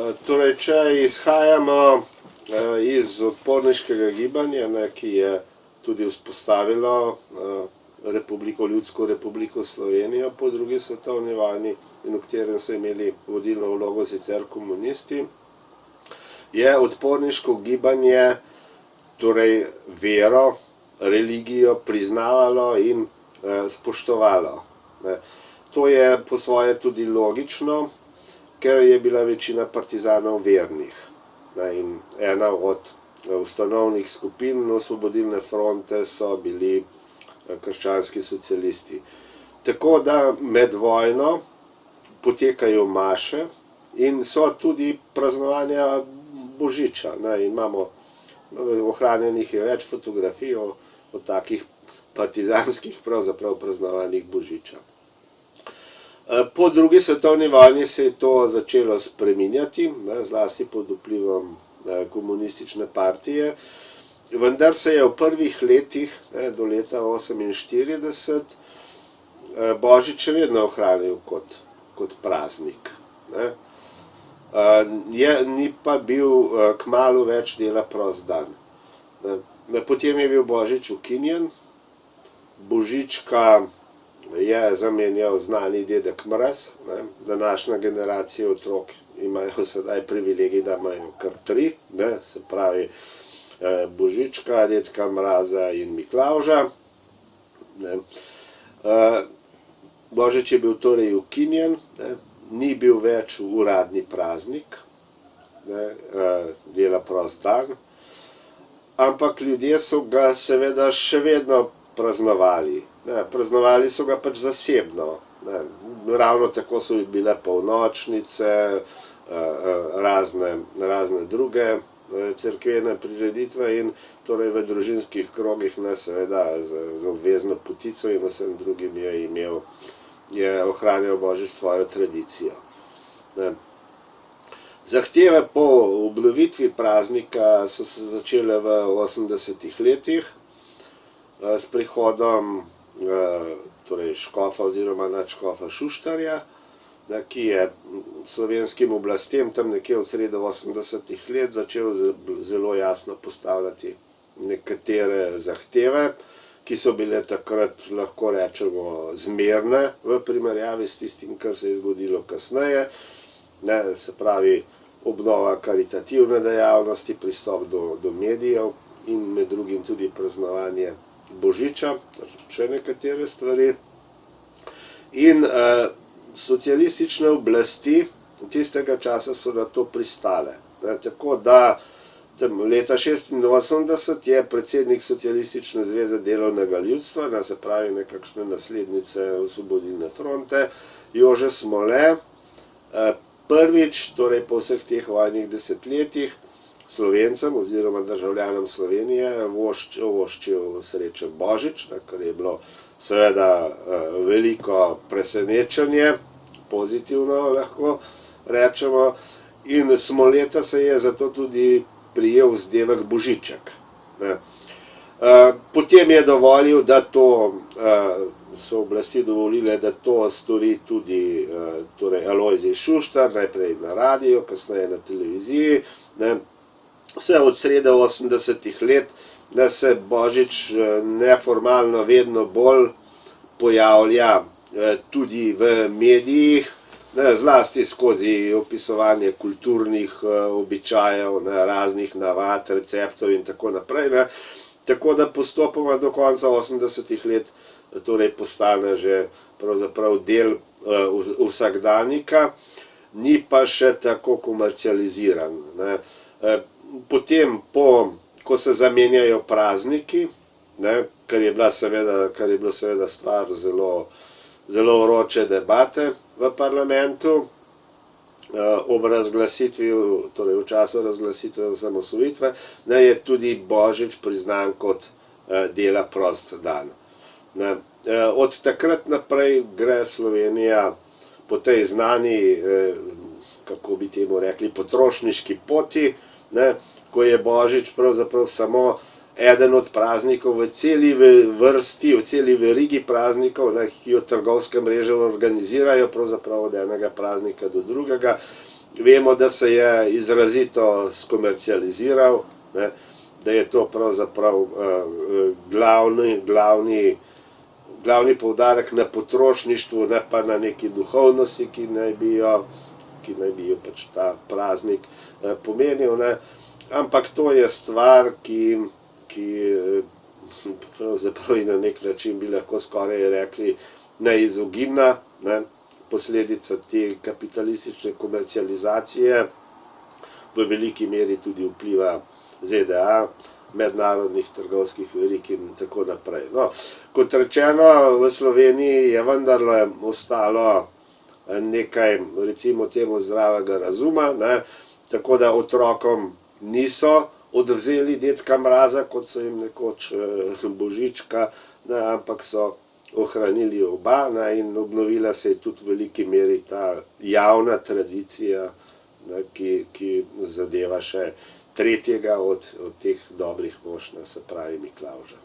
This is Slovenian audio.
Torej, če izhajamo iz odporniškega gibanja, ki je tudi vzpostavilo Ljudsko republiko Slovenijo po drugi svetovni vojni in v katerem so imeli vodilno vlogo sicer komunisti, je odporniško gibanje torej vero, religijo priznavalo in spoštovalo. To je po svoje tudi logično, ker je bila večina partizanov vernih. In ena od ustanovnih skupin Osvobodilne fronte so bili krščanski socialisti. Tako da med vojno potekajo maše in so tudi praznovanja Božiča. Imamo ohranjenih je več fotografij o takih partizanskih pravzaprav praznovanjih Božiča. Po drugi svetovni vojni se je to začelo spreminjati, zlasti pod vplivom komunistične partije, vendar se je v prvih letih, do leta 1948, Božič še vedno ohranil kot praznik. Ni pa bil kmalu več dela prost dan. Potem je bil Božič ukinjen, Božička je zamenjal znani dedek Mraz. Današnja generacija otrok imajo sedaj privilegij, da imajo kar 3, se pravi Božička, dedka Mraza in Miklavža. Božič je bil torej ukinjen, ni bil več uradni praznik, dela prost dan, ampak ljudje so ga seveda še vedno praznovali. Praznovali so ga pač zasebno. Ravno tako so bile polnočnice, razne druge cerkvene prireditve in torej v družinskih krogih seveda z obvezno potico in vsem drugim je ohranjal Božič svojo tradicijo. Zahteve po obnovitvi praznika so se začele v 80-ih letih s prihodom škofa oziroma nadškofa Šuštarja, ki je slovenskim oblastem tam nekje od srede 80-ih let začel zelo jasno postavljati nekatere zahteve, ki so bile takrat, lahko rečemo, zmerne v primerjavi s tistim, kar se je zgodilo kasneje. Se pravi, obnova karitativne dejavnosti, pristop do medijev in med drugim tudi praznovanje Božiča, še nekatere stvari. In socialistične oblasti tistega časa so na to pristale. Tako da leta 1986 je predsednik Socialistične zveze delovnega ljudstva, se pravi nekakšne naslednice Osvobodilne fronte, Jože Smole, prvič, torej po vseh teh vojnih desetletjih, Slovencem oziroma državljanom Slovenije voščil srečen Božič, kar je bilo seveda veliko presenečenje, pozitivno lahko rečemo, in Smoleta se je zato tudi prijel vzdevek Božiček. Potem je dovolil, da to so oblasti dovolile, da to stori tudi Alojzij Šuštar, najprej na radiju, kasneje na televiziji. Vse od srede 80-ih let, da se Božič neformalno vedno bolj pojavlja tudi v medijih, zlasti skozi opisovanje kulturnih običajev, raznih navad, receptov in tako naprej. Tako da postopoma do konca 80-ih let torej postane že pravzaprav del vsakdanjika, ni pa še tako komercializiran. Potem, ko se zamenjajo prazniki, kar je bilo seveda stvar zelo vroče debate v parlamentu, ob razglasitvi, torej v času razglasitve osamosvojitve, je tudi Božič priznan kot dela prost dan. Od takrat naprej gre Slovenija po tej znani, kako bi temu rekli, potrošniški poti, ko je Božič pravzaprav samo eden od praznikov v celi vrsti, v celi verigi praznikov, ki jo trgovske mreže organizirajo, pravzaprav od enega praznika do drugega. Vemo, da se je izrazito skomercializiral, ne, da je to pravzaprav glavni poudarek na potrošništvu, ne pa na neki duhovnosti, ki naj bi jo pač ta praznik pomenil, ne. Ampak to je stvar, ki pravzaprav na neki način bi lahko skoraj rekli neizogibna, ne, posledica te kapitalistične komercializacije, v veliki meri tudi vpliva ZDA, mednarodnih trgovskih verig in tako naprej. No, kot rečeno, v Sloveniji je vendarle ostalo nekaj, recimo temu, zdravega razuma, ne, tako da otrokom niso odvzeli dedka Mraza, kot so jim nekoč Božička, ne, ampak so ohranili oba, ne, in obnovila se je tudi v veliki meri ta javna tradicija, ne, ki zadeva še tretjega od teh dobrih mož, se pravi Miklavža.